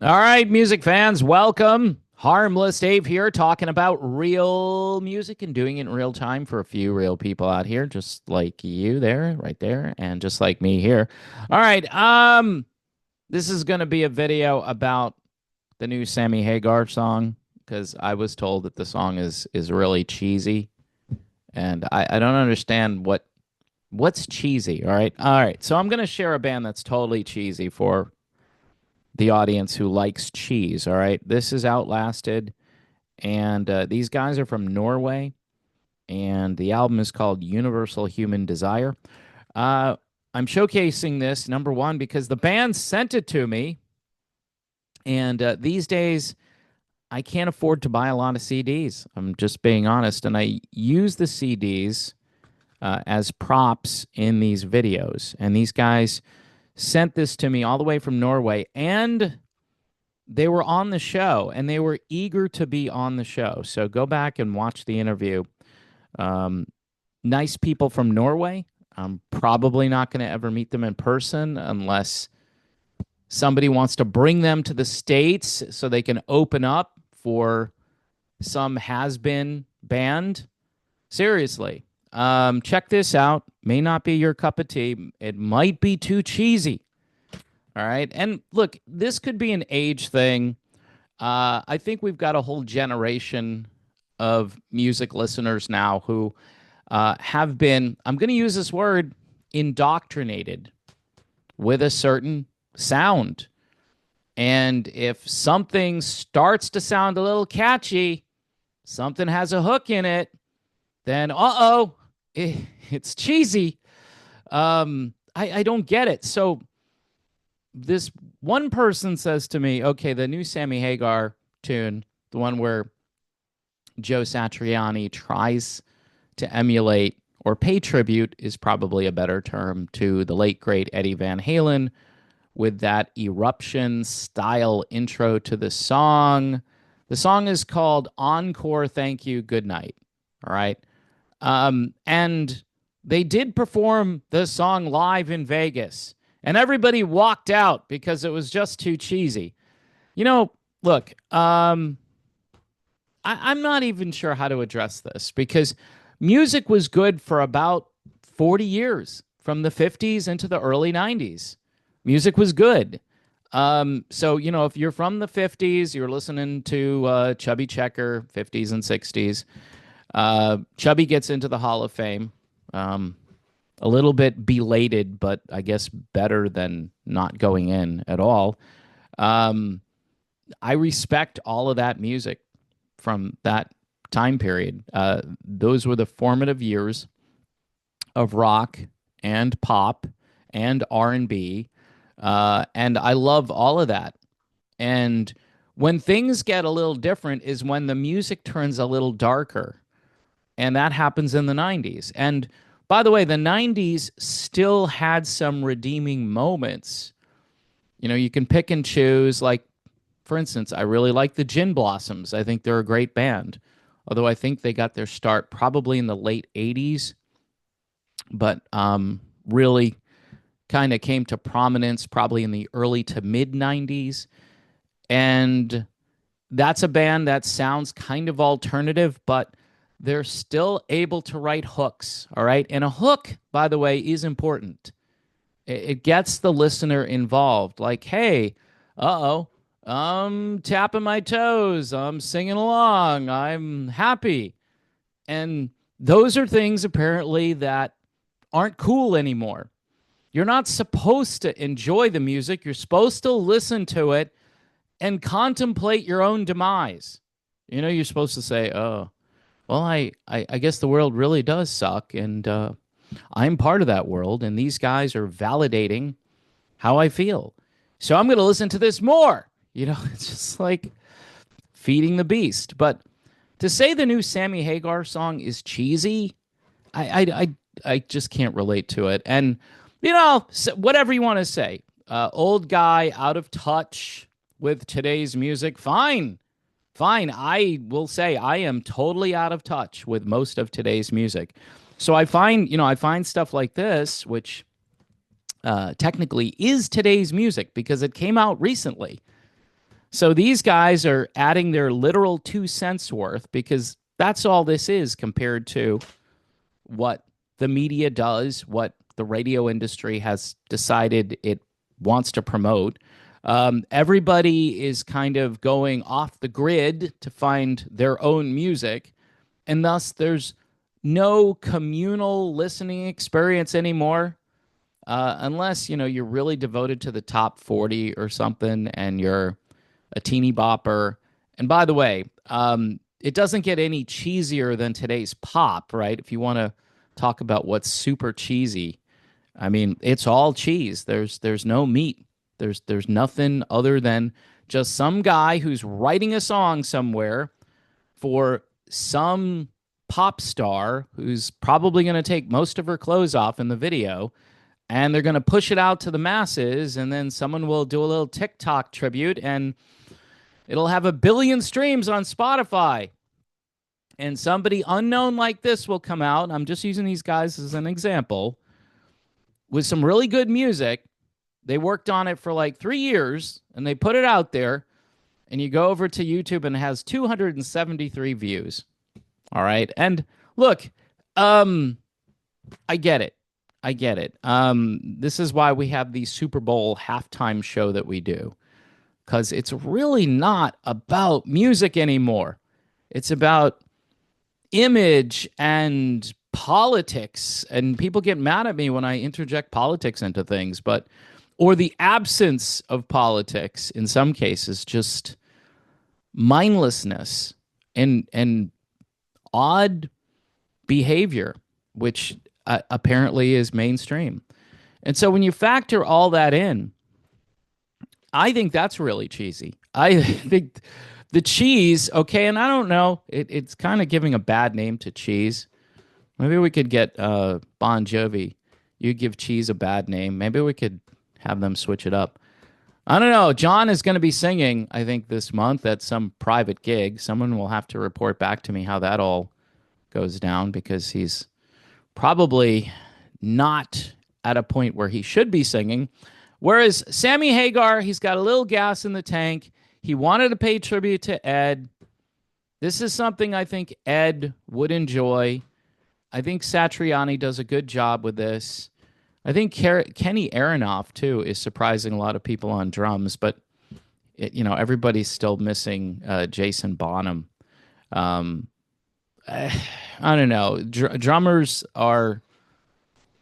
All right, music fans, welcome. Harmless Dave here, talking about real music and doing it in real time for a few real people out here, just like you there, right there, and just like me here. All right, this is going to be a video about the new Sammy Hagar song because I was told that the song is really cheesy, and I don't understand what's cheesy. All right. So I'm going to share a band that's totally cheesy for the audience who likes cheese. All right, this is Outlasted, and these guys are from Norway, and the album is called Universal Human Desire. Uh, I'm showcasing this number one because the band sent it to me, and these days I can't afford to buy a lot of CDs. I'm just being honest, and I use the CDs as props in these videos, and these guys sent this to me all the way from Norway, and they were on the show and they were eager to be on the show. So go back and watch the interview. Um, Nice people from Norway. I'm probably not going to ever meet them in person unless somebody wants to bring them to the States so they can open up for some has been band. Seriously. Check this out. May not be your cup of tea. It might be too cheesy. All right. And look, this could be an age thing. I think we've got a whole generation of music listeners now who have been, I'm going to use this word, indoctrinated with a certain sound. And if something starts to sound a little catchy, something has a hook in it, then it's cheesy. I don't get it. So this one person says to me, okay, the new Sammy Hagar tune, the one where Joe Satriani tries to emulate or pay tribute is probably a better term to the late great Eddie Van Halen with that eruption style intro to the song. The song is called Encore Thank You Good Night. All right. And they did perform the song live in Vegas, and everybody walked out because it was just too cheesy. You know, look, I'm not even sure how to address this because music was good for about 40 years, from the 50s into the early 90s. Music was good. So, if you're from the 50s, you're listening to Chubby Checker, 50s and 60s. Chubby gets into the Hall of Fame. A little bit belated, but I guess better than not going in at all. Um, I respect all of that music from that time period. Those were the formative years of rock and pop and R&B, and I love all of that. And when things get a little different is when the music turns a little darker, and that happens in the 90s. And by the way, the 90s still had some redeeming moments. You can pick and choose. Like, for instance, I really like the Gin Blossoms. I think they're a great band, although I think they got their start probably in the late 80s, but really kind of came to prominence probably in the early to mid 90s. And that's a band that sounds kind of alternative, but they're still able to write hooks. All right. And a hook, by the way, is important. It gets the listener involved. Like, hey, I'm tapping my toes. I'm singing along. I'm happy. And those are things apparently that aren't cool anymore. You're not supposed to enjoy the music. You're supposed to listen to it and contemplate your own demise. You're supposed to say, oh, well, I guess the world really does suck, and I'm part of that world, and these guys are validating how I feel. So I'm going to listen to this more. It's just like feeding the beast. But to say the new Sammy Hagar song is cheesy, I just can't relate to it. And, whatever you want to say, old guy, out of touch with today's music, fine. Fine. I will say I am totally out of touch with most of today's music. So I find stuff like this, which technically is today's music because it came out recently. So these guys are adding their literal 2 cents worth because that's all this is compared to what the media does, what the radio industry has decided it wants to promote. Everybody is kind of going off the grid to find their own music, and thus there's no communal listening experience anymore. Unless you're really devoted to the top 40 or something, and you're a teeny bopper. And by the way, it doesn't get any cheesier than today's pop, right? If you want to talk about what's super cheesy, I mean, it's all cheese. There's no meat. There's nothing other than just some guy who's writing a song somewhere for some pop star who's probably going to take most of her clothes off in the video, and they're going to push it out to the masses, and then someone will do a little TikTok tribute, and it'll have 1 billion streams on Spotify. And somebody unknown like this will come out. I'm just using these guys as an example with some really good music. They worked on it for like 3 years and they put it out there. And you go over to YouTube and it has 273 views. All right. And look, I get it. I get it. This is why we have the Super Bowl halftime show that we do, because it's really not about music anymore. It's about image and politics, and people get mad at me when I interject politics into things, but or the absence of politics in some cases, just mindlessness and odd behavior, which apparently is mainstream. And so when you factor all that in, I think that's really cheesy. I think the cheese, okay, and I don't know, it's kind of giving a bad name to cheese. Maybe we could get Bon Jovi. You give cheese a bad name. Maybe we could have them switch it up. I don't know. John is going to be singing, I think, this month at some private gig. Someone will have to report back to me how that all goes down, because he's probably not at a point where he should be singing. Whereas Sammy Hagar, he's got a little gas in the tank. He wanted to pay tribute to Ed. This is something I think Ed would enjoy. I think Satriani does a good job with this. I think Kenny Aronoff, too, is surprising a lot of people on drums, but everybody's still missing Jason Bonham. I don't know. Drummers are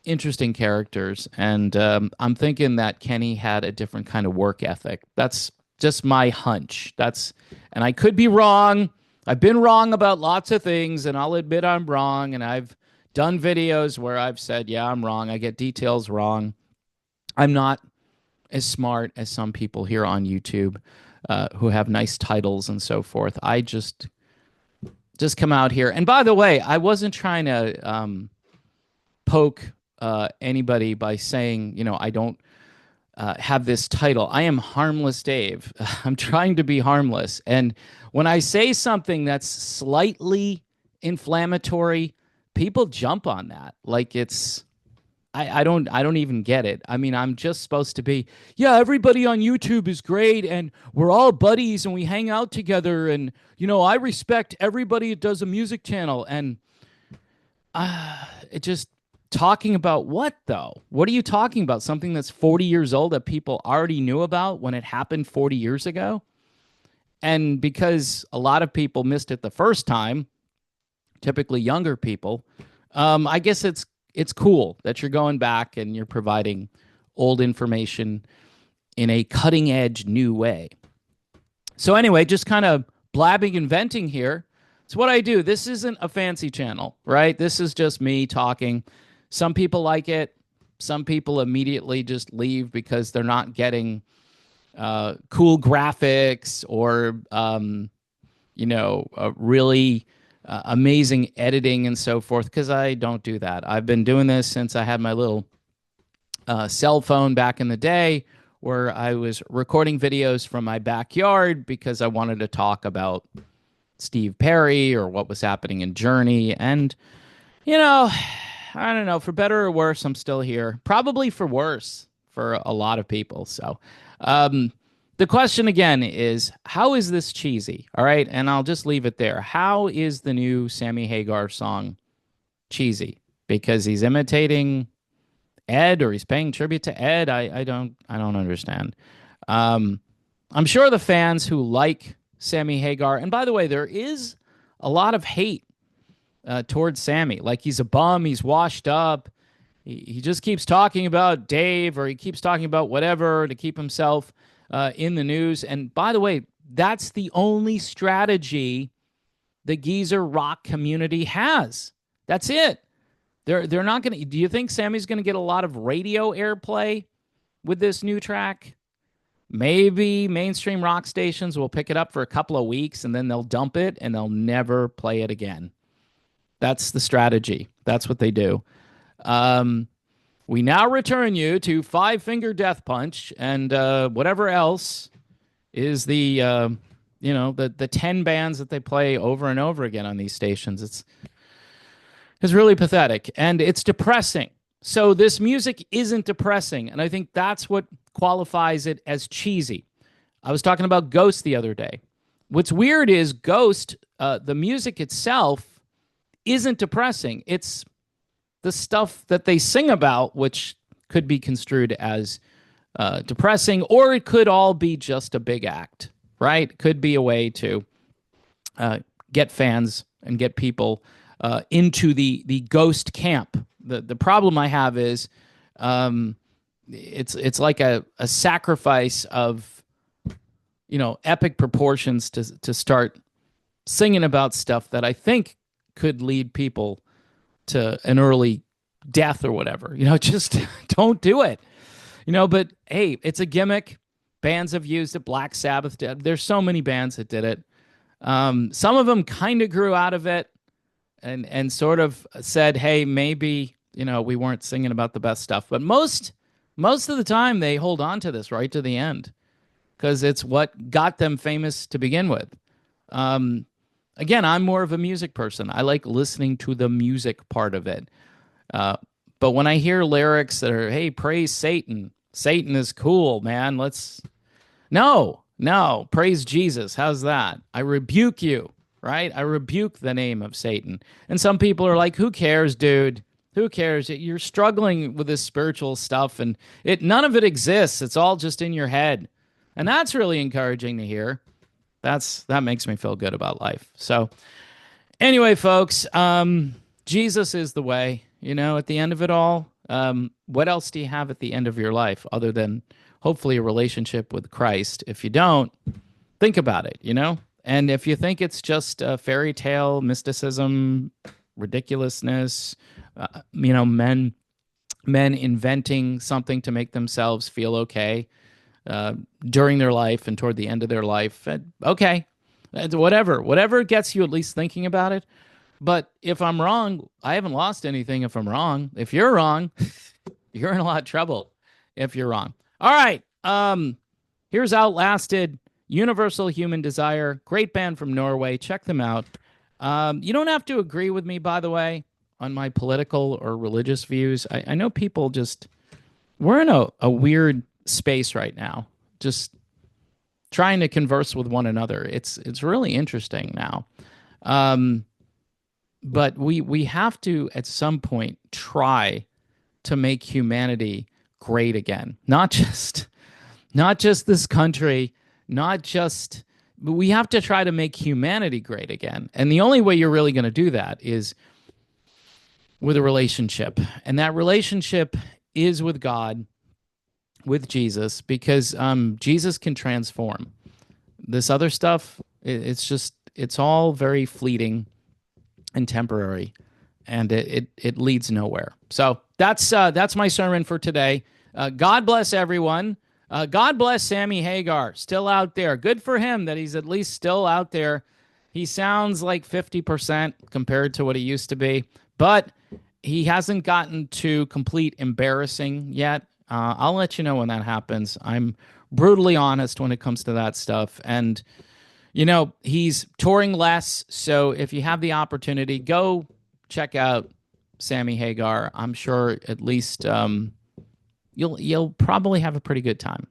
interesting characters, and I'm thinking that Kenny had a different kind of work ethic. That's just my hunch. And I could be wrong. I've been wrong about lots of things, and I'll admit I'm wrong, and I've done videos where I've said, yeah, I'm wrong. I get details wrong. I'm not as smart as some people here on YouTube who have nice titles and so forth. I just come out here. And by the way, I wasn't trying to poke anybody by saying, I don't have this title. I am Harmless Dave. I'm trying to be harmless. And when I say something that's slightly inflammatory, people jump on that. Like I don't even get it. I mean, I'm just supposed to be, yeah, everybody on YouTube is great and we're all buddies and we hang out together, and I respect everybody that does a music channel. And it just talking about what, though? What are you talking about? Something that's 40 years old that people already knew about when it happened 40 years ago? And because a lot of people missed it the first time, typically younger people, I guess it's cool that you're going back and you're providing old information in a cutting edge new way. So anyway, just kind of blabbing and venting here. It's what I do. This isn't a fancy channel, right? This is just me talking. Some people like it. Some people immediately just leave because they're not getting cool graphics or, really amazing editing and so forth, because I don't do that. I've been doing this since I had my little cell phone back in the day, where I was recording videos from my backyard because I wanted to talk about Steve Perry or what was happening in Journey. And, I don't know, for better or worse, I'm still here. Probably for worse for a lot of people. So, The question again is, how is this cheesy? All right, and I'll just leave it there. How is the new Sammy Hagar song cheesy? Because he's imitating Ed, or he's paying tribute to Ed. I don't understand. Um, I'm sure the fans who like Sammy Hagar, and by the way, there is a lot of hate towards Sammy. Like he's a bum, he's washed up. He just keeps talking about Dave, or he keeps talking about whatever to keep himself in the news. And by the way, that's the only strategy the geezer rock community has. That's it. They're not going to. Do you think Sammy's going to get a lot of radio airplay with this new track? Maybe mainstream rock stations will pick it up for a couple of weeks and then they'll dump it and they'll never play it again. That's the strategy. That's what they do. Um, we now return you to Five Finger Death Punch and whatever else is the 10 bands that they play over and over again on these stations. It's really pathetic and it's depressing. So this music isn't depressing, and I think that's what qualifies it as cheesy. I was talking about Ghost the other day. What's weird is Ghost, the music itself isn't depressing. It's the stuff that they sing about, which could be construed as depressing, or it could all be just a big act, right? It could be a way to get fans and get people into the Ghost camp. The problem I have is it's like a sacrifice of epic proportions to start singing about stuff that I think could lead people to an early death or whatever. Just don't do it. But hey, it's a gimmick. Bands have used it. Black Sabbath did. There's so many bands that did it. Some of them kind of grew out of it and sort of said, hey, maybe, we weren't singing about the best stuff. But most of the time they hold on to this right to the end because it's what got them famous to begin with. Again, I'm more of a music person. I like listening to the music part of it. But when I hear lyrics that are, hey, praise Satan. Satan is cool, man. No, praise Jesus. How's that? I rebuke you, right? I rebuke the name of Satan. And some people are like, who cares, dude? Who cares? You're struggling with this spiritual stuff and none of it exists. It's all just in your head. And that's really encouraging to hear. That makes me feel good about life. So anyway, folks, Jesus is the way, at the end of it all. What else do you have at the end of your life other than hopefully a relationship with Christ? If you don't, think about it, And if you think it's just a fairy tale, mysticism, ridiculousness, men inventing something to make themselves feel okay during their life and toward the end of their life, okay, whatever gets you at least thinking about it. But if I'm wrong, I haven't lost anything if I'm wrong. If you're wrong, you're in a lot of trouble if you're wrong. All right. Here's Outlasted, Universal Human Desire. Great band from Norway. Check them out. You don't have to agree with me, by the way, on my political or religious views. I know people we're in a weird space right now, just trying to converse with one another. It's really interesting now. But we have to, at some point, try to make humanity great again. Not just this country, but we have to try to make humanity great again. And the only way you're really going to do that is with a relationship. And that relationship is with God, with Jesus, because Jesus can transform. This other stuff, it's all very fleeting and temporary, and it leads nowhere. So that's my sermon for today. God bless everyone. God bless Sammy Hagar, still out there. Good for him that he's at least still out there. He sounds like 50% compared to what he used to be, but he hasn't gotten to complete embarrassing yet. I'll let you know when that happens. I'm brutally honest when it comes to that stuff. And he's touring less, so if you have the opportunity, go check out Sammy Hagar. I'm sure at least you'll probably have a pretty good time.